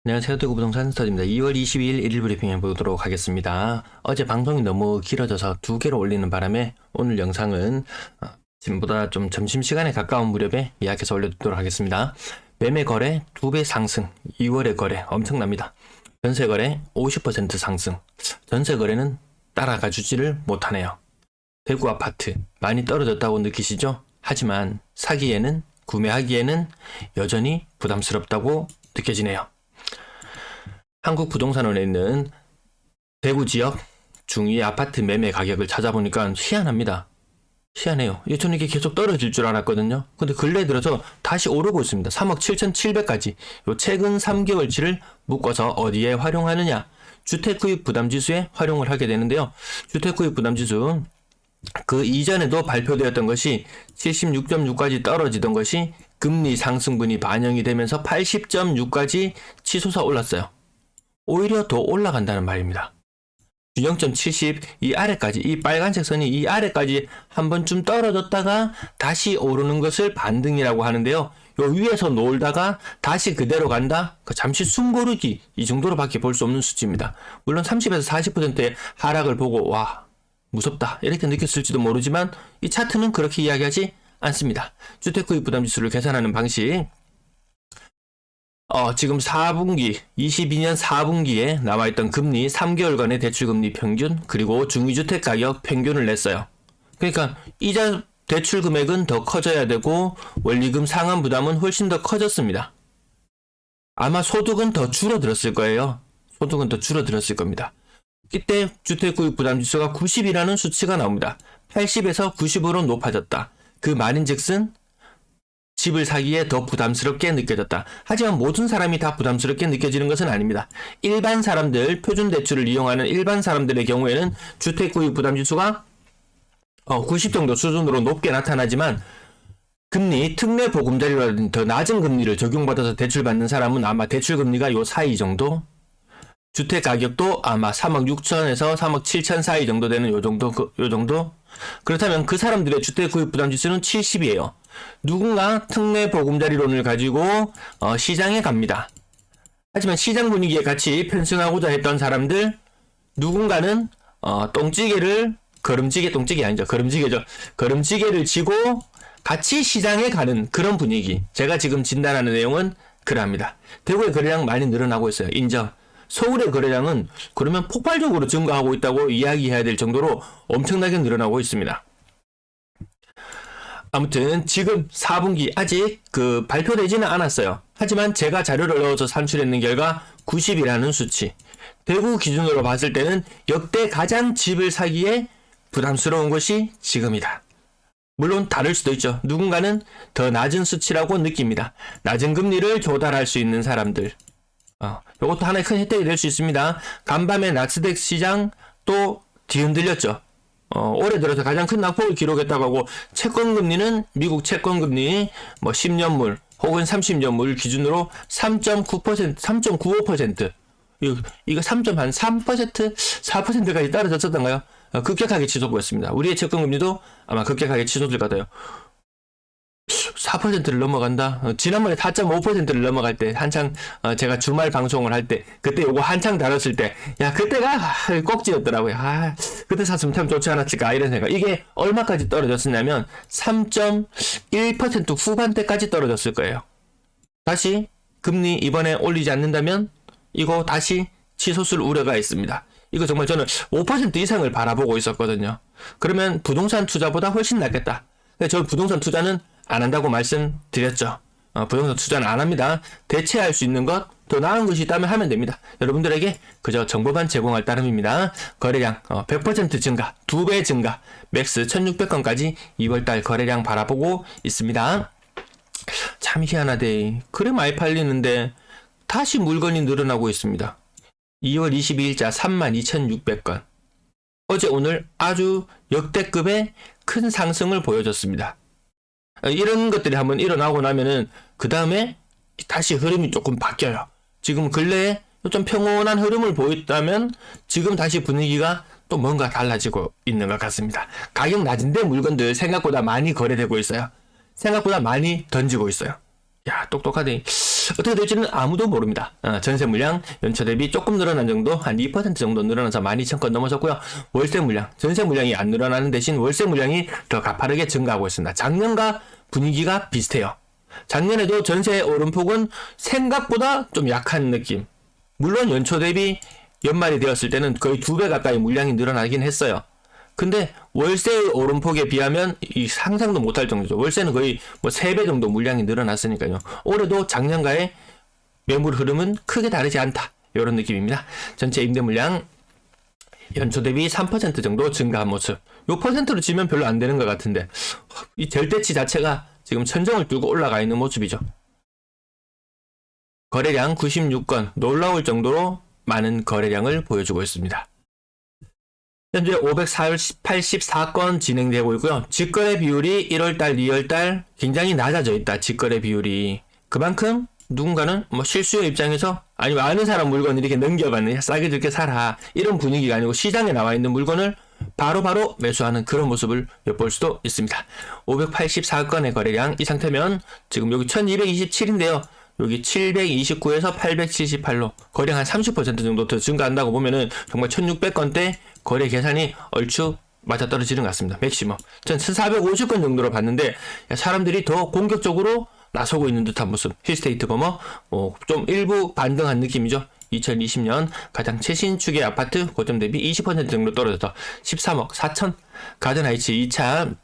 안녕하세요. 대구 부동산 스터디입니다. 2월 22일 1일 브리핑해 보도록 하겠습니다. 어제 방송이 너무 길어져서 두 개로 올리는 바람에 오늘 영상은 지금보다 좀 점심시간에 가까운 무렵에 예약해서 올려두도록 하겠습니다. 매매 거래 2배 상승, 2월의 거래 엄청납니다. 전세 거래 50% 상승, 전세 거래는 따라가 주지를 못하네요. 대구 아파트 많이 떨어졌다고 느끼시죠? 하지만 사기에는, 구매하기에는 여전히 부담스럽다고 느껴지네요. 한국부동산원에 있는 대구 지역 중위 아파트 매매 가격을 찾아보니까 희한합니다. 희한해요. 저는 이게 계속 떨어질 줄 알았거든요. 근데 근래 들어서 다시 오르고 있습니다. 3억 7,700까지. 최근 3개월치를 묶어서 어디에 활용하느냐? 주택구입 부담지수에 활용을 하게 되는데요. 주택구입 부담지수 그 이전에도 발표되었던 것이 76.6까지 떨어지던 것이 금리 상승분이 반영이 되면서 80.6까지 치솟아 올랐어요. 오히려 더 올라간다는 말입니다. 균형점 70 이 아래까지, 이 빨간색 선이 이 아래까지 한 번쯤 떨어졌다가 다시 오르는 것을 반등이라고 하는데요. 요 위에서 놀다가 다시 그대로 간다? 잠시 숨고르기 이 정도로밖에 볼 수 없는 수치입니다. 물론 30에서 40%의 하락을 보고 와 무섭다 이렇게 느꼈을지도 모르지만 이 차트는 그렇게 이야기하지 않습니다. 주택구입 부담지수를 계산하는 방식 지금 4분기, 22년 4분기에 나와있던 금리, 3개월간의 대출금리 평균, 그리고 중위주택 가격 평균을 냈어요. 그러니까 이자 대출 금액은 더 커져야 되고 원리금 상환 부담은 훨씬 더 커졌습니다. 아마 소득은 더 줄어들었을 거예요. 소득은 더 줄어들었을 겁니다. 이때 주택구입 부담지수가 90이라는 수치가 나옵니다. 80에서 90으로 높아졌다. 그 말인즉슨 집을 사기에 더 부담스럽게 느껴졌다. 하지만 모든 사람이 다 부담스럽게 느껴지는 것은 아닙니다. 일반 사람들, 표준대출을 이용하는 일반 사람들의 경우에는 주택구입 부담지수가 90 정도 수준으로 높게 나타나지만 금리, 특례 보금자리라든지 더 낮은 금리를 적용받아서 대출받는 사람은 아마 대출금리가 요 사이 정도? 주택가격도 아마 3억 6천에서 3억 7천 사이 정도 되는 요 정도? 그렇다면 그 사람들의 주택구입 부담지수는 70이에요. 누군가 특례 보금자리론을 가지고 시장에 갑니다. 하지만 시장 분위기에 같이 편승하고자 했던 사람들 누군가는 똥찌개를 똥찌개 아니죠. 걸음찌개를 지고 같이 시장에 가는 그런 분위기. 제가 지금 진단하는 내용은 그러합니다. 대구의 거래량 많이 늘어나고 있어요. 인정. 서울의 거래량은 그러면 폭발적으로 증가하고 있다고 이야기해야 될 정도로 엄청나게 늘어나고 있습니다. 아무튼 지금 4분기 아직 발표되지는 않았어요. 하지만 제가 자료를 넣어서 산출했는 결과 90이라는 수치. 대구 기준으로 봤을 때는 역대 가장 집을 사기에 부담스러운 것이 지금이다. 물론 다를 수도 있죠. 누군가는 더 낮은 수치라고 느낍니다. 낮은 금리를 조달할 수 있는 사람들. 이것도 하나의 큰 혜택이 될 수 있습니다. 간밤에 낙스닥 시장 또 뒤흔들렸죠. 올해 들어서 가장 큰 낙폭을 기록했다고 하고 채권금리는 미국 채권금리 10년물 혹은 30년물 기준으로 3.9%, 3.95% 이거 3.3%, 4%까지 떨어졌었던가요? 급격하게 치솟고있습니다. 우리의 채권금리도 아마 급격하게 치솟을 것 같아요. 4%를 넘어간다. 지난번에 4.5%를 넘어갈 때 한창 제가 주말 방송을 할 때 그때 요거 한창 다뤘을 때 그때가 꼭지였더라고요. 그때 샀으면 참 좋지 않았을까 이런 생각. 이게 얼마까지 떨어졌었냐면 3.1% 후반대까지 떨어졌을 거예요. 다시 금리 이번에 올리지 않는다면 이거 다시 치솟을 우려가 있습니다. 이거 정말 저는 5% 이상을 바라보고 있었거든요. 그러면 부동산 투자보다 훨씬 낫겠다. 저는 부동산 투자는 안 한다고 말씀드렸죠. 부동산 투자는 안 합니다. 대체할 수 있는 것, 더 나은 것이 있다면 하면 됩니다. 여러분들에게 그저 정보만 제공할 따름입니다. 거래량 100% 증가, 2배 증가, 맥스 1600건까지 2월달 거래량 바라보고 있습니다. 참 희한하대. 그래 많이 팔리는데 다시 물건이 늘어나고 있습니다. 2월 22일자 32,600건. 어제 오늘 아주 역대급의 큰 상승을 보여줬습니다. 이런 것들이 한번 일어나고 나면은 그 다음에 다시 흐름이 조금 바뀌어요. 지금 근래에 좀 평온한 흐름을 보였다면 지금 다시 분위기가 또 뭔가 달라지고 있는 것 같습니다. 가격 낮은데 물건들 생각보다 많이 거래되고 있어요. 생각보다 많이 던지고 있어요. 야, 똑똑하네. 어떻게 될지는 아무도 모릅니다. 전세 물량 연초 대비 조금 늘어난 정도, 한 2% 정도 늘어나서 12,000건 넘어섰고요. 월세 물량, 전세 물량이 안 늘어나는 대신 월세 물량이 더 가파르게 증가하고 있습니다. 작년과 분위기가 비슷해요. 작년에도 전세 오름폭은 생각보다 좀 약한 느낌. 물론 연초 대비 연말이 되었을 때는 거의 2배 가까이 물량이 늘어나긴 했어요. 근데 월세 오름폭에 비하면 이 상상도 못할 정도죠. 월세는 거의 뭐 3배 정도 물량이 늘어났으니까요. 올해도 작년과의 매물 흐름은 크게 다르지 않다. 이런 느낌입니다. 전체 임대 물량 연초 대비 3% 정도 증가한 모습. 요 퍼센트로 치면 별로 안 되는 것 같은데 이 절대치 자체가 지금 천정을 뚫고 올라가 있는 모습이죠. 거래량 96건, 놀라울 정도로 많은 거래량을 보여주고 있습니다. 현재 584건 진행되고 있고요. 직거래 비율이 1월달, 2월달 굉장히 낮아져 있다. 직거래 비율이. 그만큼 누군가는 뭐 실수요 입장에서 아니면 아는 사람 물건 이렇게 넘겨가는 싸게 줄게 사라 이런 분위기가 아니고 시장에 나와 있는 물건을 바로바로 매수하는 그런 모습을 엿볼 수도 있습니다. 584건의 거래량 이 상태면 지금 여기 1227인데요. 여기 729에서 878로 거래량 한 30% 정도 더 증가한다고 보면은 정말 1600건대 거래 계산이 얼추 맞아떨어지는 것 같습니다. 맥시멈. 전 1450건 정도로 봤는데 사람들이 더 공격적으로 나서고 있는 듯한 모습. 힐스테이트 버머 좀 일부 반등한 느낌이죠. 2020년 가장 최신축의 아파트 고점 대비 20% 정도 떨어져서 13억 4천, 가든하이츠 2차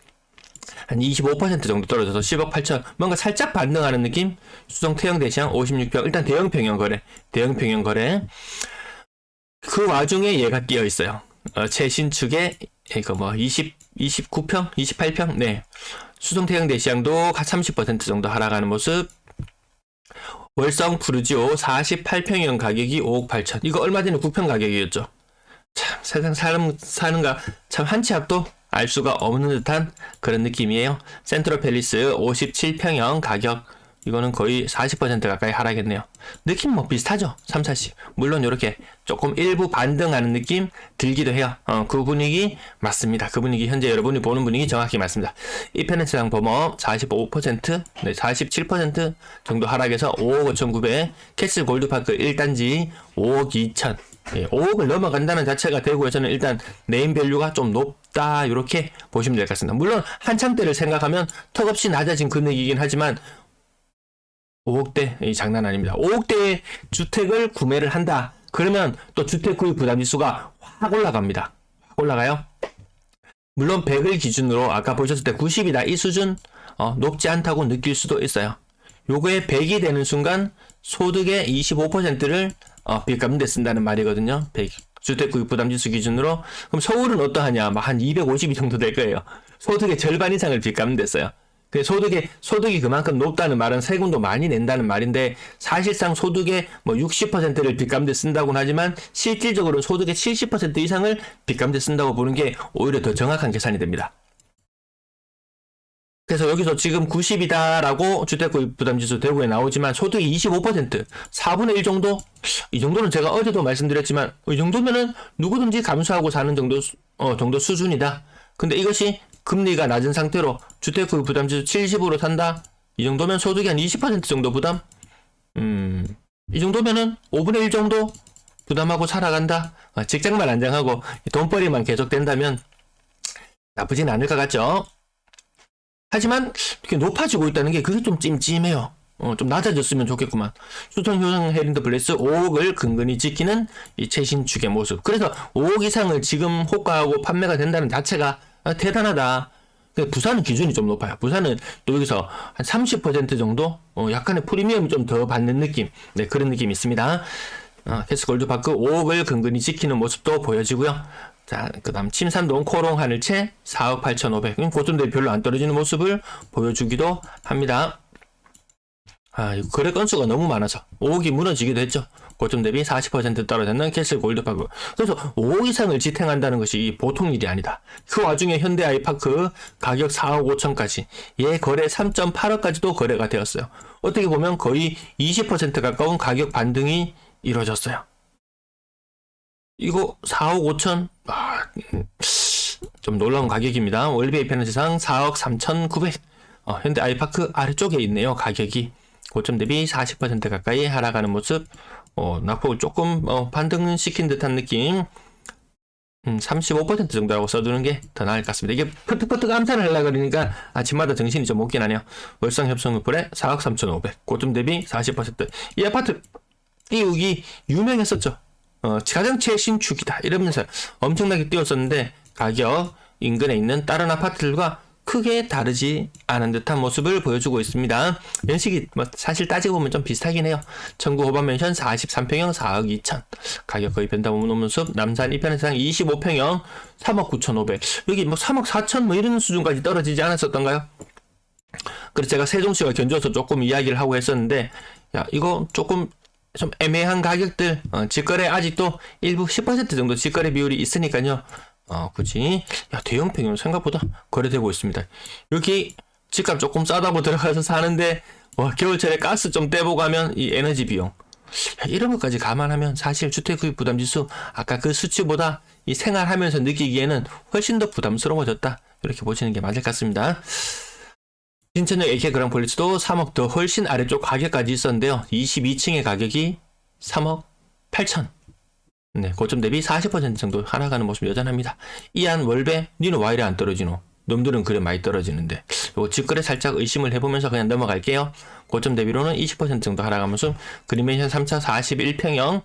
한 25% 정도 떨어져서 10억 8천, 뭔가 살짝 반등하는 느낌. 수성 태형 대시장 56평, 일단 대형 평형 거래. 그 와중에 얘가 끼어 있어요. 최신축의 이거 뭐 29평, 28평, 네. 수성 태형 대시장도 30% 정도 하락하는 모습. 월성 푸르지오 48평형 가격이 5억 8천. 이거 얼마 전에 9평 가격이었죠. 참 세상 사람 사는가 참 한 치 앞도 알 수가 없는 듯한 그런 느낌이에요. 센트럴 팰리스 57평형 가격 이거는 거의 40% 가까이 하락했네요. 느낌 뭐 비슷하죠. 3, 40. 물론 이렇게 조금 일부 반등하는 느낌 들기도 해요. 그 분위기 맞습니다. 그 분위기 현재 여러분이 보는 분위기 정확히 맞습니다. 이페넌스랑 범업 45%, 네, 47% 정도 하락해서 5억 5,900. 캐슬 골드파크 1단지 5억 2천. 예, 5억을 넘어간다는 자체가 대구에서는 일단 네임밸류가 좀 높다 이렇게 보시면 될 것 같습니다. 물론 한참 때를 생각하면 턱없이 낮아진 금액이긴 하지만 5억대 장난 아닙니다. 5억대의 주택을 구매를 한다. 그러면 또 주택 구입 부담지수가 확 올라갑니다. 확 올라가요. 물론 100을 기준으로 아까 보셨을 때 90이다 이 수준 높지 않다고 느낄 수도 있어요. 요거에 100이 되는 순간 소득의 25%를 빚감대 쓴다는 말이거든요. 100, 주택 구입 부담지수 기준으로. 그럼 서울은 어떠하냐? 막 한 250이 정도 될 거예요. 소득의 절반 이상을 빚감댔어요. 소득이 그만큼 높다는 말은 세금도 많이 낸다는 말인데 사실상 소득의 뭐 60%를 빚감대 쓴다고는 하지만 실질적으로 소득의 70% 이상을 빚감대 쓴다고 보는 게 오히려 더 정확한 계산이 됩니다. 그래서 여기서 지금 90이다라고 주택구입 부담지수 대구에 나오지만 소득이 25%, 4분의 1 정도? 이 정도는 제가 어제도 말씀드렸지만 이 정도면은 누구든지 감수하고 사는 정도 수준이다. 근데 이것이 금리가 낮은 상태로 주택구입 부담지수 70으로 산다? 이 정도면 소득이 한 20% 정도 부담? 이 정도면은 5분의 1 정도 부담하고 살아간다? 직장만 안정하고 돈벌이만 계속된다면 나쁘진 않을 것 같죠? 하지만 이렇게 높아지고 있다는 게 그게 좀 찜찜해요. 좀 낮아졌으면 좋겠구만. 수성 효성 헤린더 블레스 5억을 근근히 지키는 이 최신축의 모습. 그래서 5억 이상을 지금 호가하고 판매가 된다는 자체가 대단하다. 부산은 기준이 좀 높아요. 부산은 또 여기서 한 30% 정도 약간의 프리미엄이 좀 더 받는 느낌. 네, 그런 느낌이 있습니다. 캐스 골드파크 5억을 근근히 지키는 모습도 보여지고요. 자, 그 다음 침산동 코롱 하늘채 4억 8,500. 고점 대비 별로 안 떨어지는 모습을 보여주기도 합니다. 거래 건수가 너무 많아서 5억이 무너지기도 했죠. 고점 대비 40% 떨어졌는 캐슬 골드파크. 그래서 5억 이상을 지탱한다는 것이 보통 일이 아니다. 그 와중에 현대 아이파크 가격 4억 5천까지 얘 거래 3.8억까지도 거래가 되었어요. 어떻게 보면 거의 20% 가까운 가격 반등이 이루어졌어요. 이거 4억 5천 좀 놀라운 가격입니다. 월베이 페넌스상 4억 3,900. 현대 아이파크 아래쪽에 있네요. 가격이 고점 대비 40% 가까이 하락하는 모습. 낙폭을 조금 반등시킨 듯한 느낌. 35% 정도라고 써두는 게 더 나을 것 같습니다. 이게 퍼뜩퍼뜩 암산을 하려고 그러니까 아침마다 정신이 좀 없긴 하네요. 월성협성유플의 4억 3,500 고점 대비 40%. 이 아파트 띄우기 유명했었죠. 가장 최신축이다 이러면서 엄청나게 띄웠었는데 가격 인근에 있는 다른 아파트들과 크게 다르지 않은 듯한 모습을 보여주고 있습니다. 연식이 사실 따지고 보면 좀 비슷하긴 해요. 청구 호반맨션 43평형 4억 2천 가격 거의 변동없는 모습. 남산 이편해상 25평형 3억 9,500 여기 3억 4천 이런 수준까지 떨어지지 않았었던가요? 그래서 제가 세종시가 견줘서 조금 이야기를 하고 했었는데 야 이거 조금 좀 애매한 가격들 직거래 아직도 일부 10% 정도 직거래 비율이 있으니까요. 굳이 대형 평형 생각보다 거래되고 있습니다. 여기 집값 조금 싸다고 들어가서 사는데 겨울철에 가스 좀 떼고 가면 이 에너지 비용 이런 것까지 감안하면 사실 주택구입 부담지수 아까 그 수치보다 이 생활하면서 느끼기에는 훨씬 더 부담스러워졌다 이렇게 보시는 게 맞을 것 같습니다. 신천역 AK 그랑폴리스도 3억 더 훨씬 아래쪽 가격까지 있었는데요. 22층의 가격이 3억 8천 네, 고점 대비 40% 정도 하락하는 모습 여전합니다. 이안 월배 니는 와 이래 안 떨어지노? 놈들은 그래 많이 떨어지는데 요 직거래 살짝 의심을 해보면서 그냥 넘어갈게요. 고점 대비로는 20% 정도 하락한 모습. 그린맨션 3차 41평형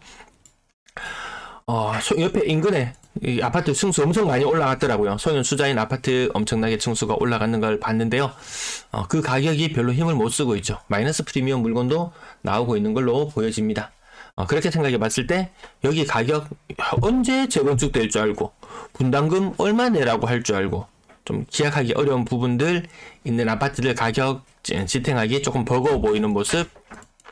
옆에 인근에 이 아파트 층수 엄청 많이 올라갔더라고요. 소년 수자인 아파트 엄청나게 층수가 올라가는 걸 봤는데요. 그 가격이 별로 힘을 못 쓰고 있죠. 마이너스 프리미엄 물건도 나오고 있는 걸로 보여집니다. 그렇게 생각해 봤을 때 여기 가격 언제 재건축 될 줄 알고 분담금 얼마 내라고 할 줄 알고 좀 기약하기 어려운 부분들 있는 아파트들 가격 지탱하기 조금 버거워 보이는 모습.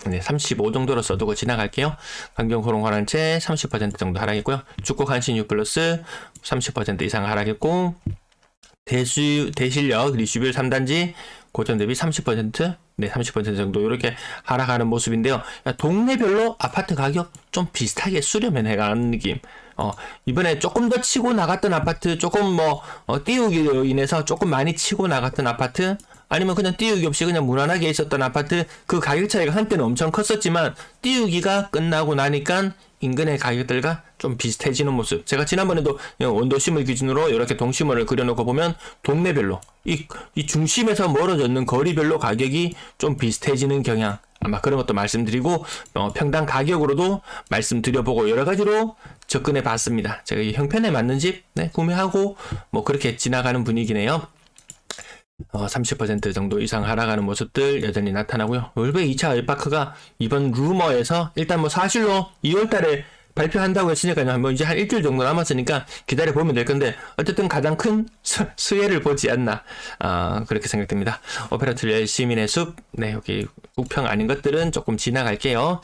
네, 35 정도로 써두고 지나갈게요. 강경호롱 화란채 30% 정도 하락했고요. 축구 한신 유플러스 30% 이상 하락했고 대실력 리슈빌 3단지 고점 대비 30% 네, 30% 정도 이렇게 하락하는 모습인데요. 동네별로 아파트 가격 좀 비슷하게 수렴해 나가는 느낌. 이번에 조금 더 치고 나갔던 아파트, 조금 띄우기로 인해서 조금 많이 치고 나갔던 아파트, 아니면 그냥 띄우기 없이 그냥 무난하게 있었던 아파트, 그 가격 차이가 한때는 엄청 컸었지만 띄우기가 끝나고 나니까 인근의 가격들과 좀 비슷해지는 모습. 제가 지난번에도 원도심을 기준으로 이렇게 동심원을 그려놓고 보면 동네별로 이 중심에서 멀어졌는 거리별로 가격이 좀 비슷해지는 경향, 아마 그런 것도 말씀드리고 평당 가격으로도 말씀드려보고 여러 가지로 접근해 봤습니다. 제가 이 형편에 맞는 집 구매하고 그렇게 지나가는 분위기네요. 30% 정도 이상 하락하는 모습들 여전히 나타나고요. 월베 2차 알파크가 이번 루머에서 일단 사실로 2월달에 발표한다고 했으니까요. 이제 한 일주일 정도 남았으니까 기다려 보면 될 건데 어쨌든 가장 큰 수혜를 보지 않나 그렇게 생각됩니다. 오페라트리아의 시민의 숲 여기 국평 아닌 것들은 조금 지나갈게요.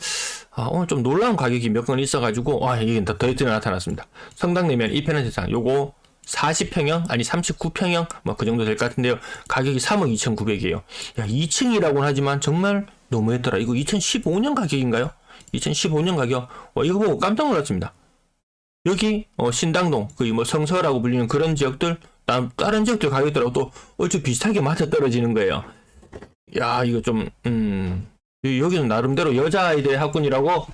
오늘 좀 놀라운 가격이 몇 건 있어가지고 이게 더 드디어 나타났습니다. 성당내면 2편의 세상 요거 40평형 아니 39평형 그 정도 될 것 같은데요. 가격이 3억 2,900이에요. 2층이라고는 하지만 정말 너무했더라. 이거 2015년 가격인가요? 2015년 가격. 이거 보고 깜짝 놀랐습니다. 여기 신당동 거의 성서라고 불리는 그런 지역들 다른 지역들 가격들하고 또 얼추 비슷하게 맞아 떨어지는 거예요. 이거 좀 여기는 나름대로 여자아이들의 학군이라고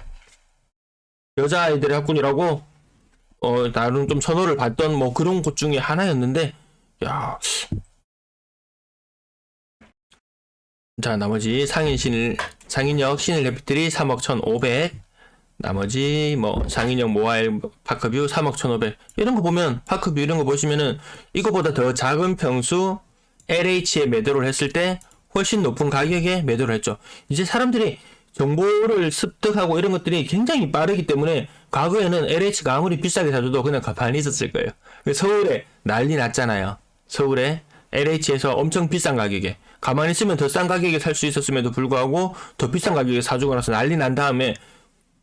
나름 좀 선호를 받던 그런 곳 중에 하나였는데 자, 나머지 상인역 신일 해피트리 3억 1,500 나머지 상인역 모아일 파크뷰 3억 1,500 이런 거 보면 파크뷰 이런 거 보시면은 이거보다 더 작은 평수 LH에 매도를 했을 때 훨씬 높은 가격에 매도를 했죠. 이제 사람들이 정보를 습득하고 이런 것들이 굉장히 빠르기 때문에 과거에는 LH가 아무리 비싸게 사줘도 그냥 가만히 있었을 거예요. 서울에 난리 났잖아요. 서울에 LH에서 엄청 비싼 가격에 가만히 있으면 더 싼 가격에 살 수 있었음에도 불구하고 더 비싼 가격에 사주고 나서 난리 난 다음에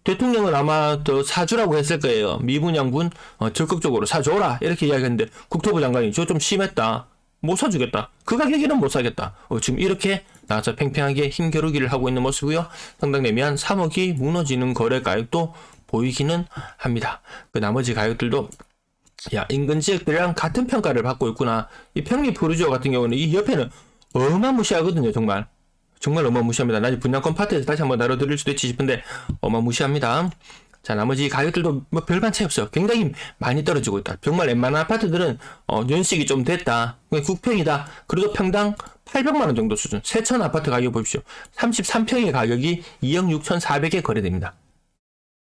대통령은 아마 더 사주라고 했을 거예요. 미분 양분 적극적으로 사줘라 이렇게 이야기했는데 국토부 장관이 저 좀 심했다. 못 사주겠다. 그 가격에는 못 사겠다. 지금 이렇게 나와서 팽팽하게 힘겨루기를 하고 있는 모습이고요. 상당내면 3억이 무너지는 거래 가격도 보이기는 합니다. 그 나머지 가격들도 인근 지역들이랑 같은 평가를 받고 있구나. 이 평리 푸르지오 같은 경우는 이 옆에는 어마무시하거든요. 정말 정말 어마무시합니다. 나중에 분양권 파트에서 다시 한번 다뤄드릴 수도 있지 싶은데 어마무시합니다. 자, 나머지 가격들도 뭐 별반 차이 없어요. 굉장히 많이 떨어지고 있다. 정말 웬만한 아파트들은 연식이 좀 됐다, 9평이다, 그래도 평당 800만원 정도 수준. 세천 아파트 가격 보십시오. 33평의 가격이 2억 6,400에 거래됩니다.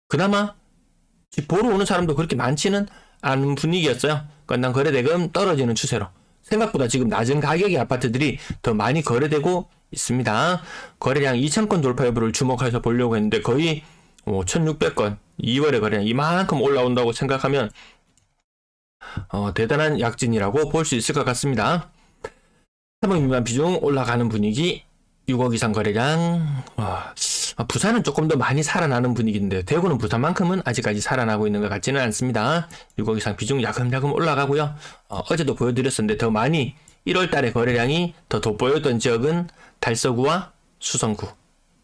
그나마 집 보러 오는 사람도 그렇게 많지는 않은 분위기였어요. 건당 거래대금 떨어지는 추세로 생각보다 지금 낮은 가격의 아파트들이 더 많이 거래되고 있습니다. 거래량 2,000건 돌파 여부를 주목해서 보려고 했는데 거의 1,600건, 2월에 거래량 이만큼 올라온다고 생각하면 대단한 약진이라고 볼 수 있을 것 같습니다. 3억 미만 비중 올라가는 분위기, 6억 이상 거래량. 부산은 조금 더 많이 살아나는 분위기인데 대구는 부산만큼은 아직까지 살아나고 있는 것 같지는 않습니다. 6억 이상 비중 야금야금 올라가고요. 어제도 보여드렸었는데 더 많이 1월 달에 거래량이 더 돋보였던 지역은 달서구와 수성구,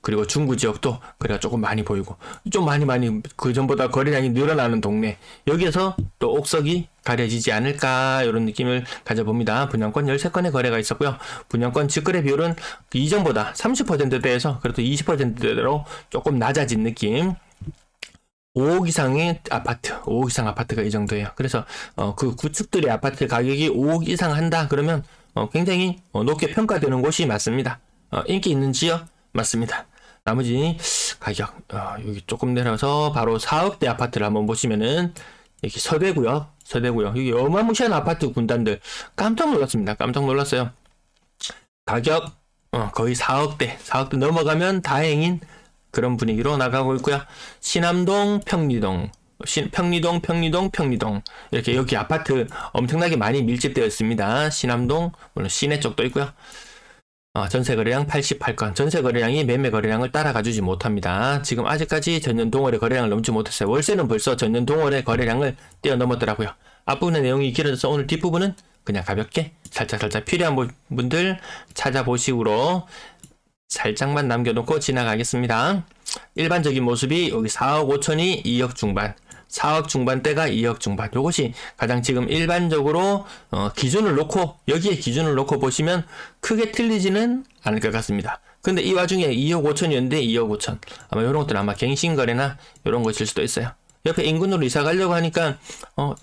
그리고 중구 지역도 거래가 조금 많이 보이고, 좀 많이 그 전보다 거래량이 늘어나는 동네, 여기에서 또 옥석이 가려지지 않을까, 이런 느낌을 가져봅니다. 분양권 13건의 거래가 있었고요. 분양권 직거래 비율은 이전보다 30%대에서 그래도 20%대로 조금 낮아진 느낌. 5억 이상의 아파트, 5억 이상 아파트가 이 정도예요. 그래서 그 구축들의 아파트 가격이 5억 이상 한다 그러면 굉장히 높게 평가되는 곳이 맞습니다. 인기 있는 지역 맞습니다. 나머지 가격 여기 조금 내려서 바로 4억대 아파트를 한번 보시면은 여기 서대구요. 여기 어마무시한 아파트 군단들 깜짝 놀랐습니다. 깜짝 놀랐어요. 가격 거의 4억대 넘어가면 다행인 그런 분위기로 나가고 있고요. 신암동, 평리동 이렇게 여기 아파트 엄청나게 많이 밀집되어 있습니다. 신암동, 물론 시내 쪽도 있고요. 전세 거래량 88건. 전세 거래량이 매매 거래량을 따라가주지 못합니다. 지금 아직까지 전년 동월의 거래량을 넘지 못했어요. 월세는 벌써 전년 동월의 거래량을 뛰어넘었더라고요. 앞부분의 내용이 길어져서 오늘 뒷부분은 그냥 가볍게 살짝 필요한 분들 찾아보시고로 살짝만 남겨놓고 지나가겠습니다. 일반적인 모습이 여기 4억 5천이 2억 중반, 4억 중반대가 2억 중반. 요것이 가장 지금 일반적으로 기준을 놓고, 여기에 기준을 놓고 보시면 크게 틀리지는 않을 것 같습니다. 근데 이 와중에 2억 5천이었는데 2억 5천. 아마 이런 것들은 아마 갱신거래나 이런 것일 수도 있어요. 옆에 인근으로 이사 가려고 하니까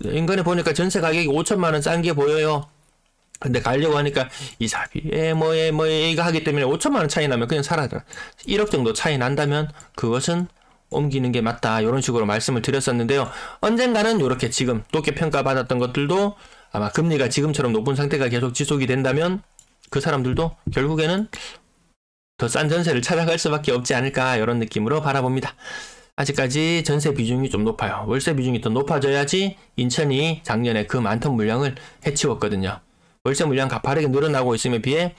인근에 보니까 전세 가격이 5천만 원 싼 게 보여요. 근데 가려고 하니까 이사비에 뭐에 이거 하기 때문에 5천만 원 차이 나면 그냥 사라져. 1억 정도 차이 난다면 그것은 옮기는 게 맞다, 이런 식으로 말씀을 드렸었는데요. 언젠가는 이렇게 지금 높게 평가받았던 것들도 아마 금리가 지금처럼 높은 상태가 계속 지속이 된다면 그 사람들도 결국에는 더 싼 전세를 찾아갈 수밖에 없지 않을까, 이런 느낌으로 바라봅니다. 아직까지 전세 비중이 좀 높아요. 월세 비중이 더 높아져야지 인천이 작년에 그 많던 물량을 해치웠거든요. 월세 물량 가파르게 늘어나고 있음에 비해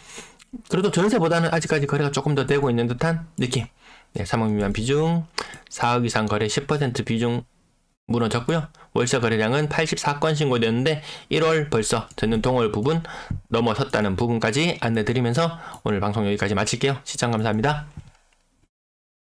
그래도 전세보다는 아직까지 거래가 조금 더 되고 있는 듯한 느낌. 3억 미만 비중, 4억 이상 거래 10% 비중 무너졌고요. 월세 거래량은 84건 신고되었는데 1월 벌써 전년 동월 부분 넘어섰다는 부분까지 안내드리면서 오늘 방송 여기까지 마칠게요. 시청 감사합니다.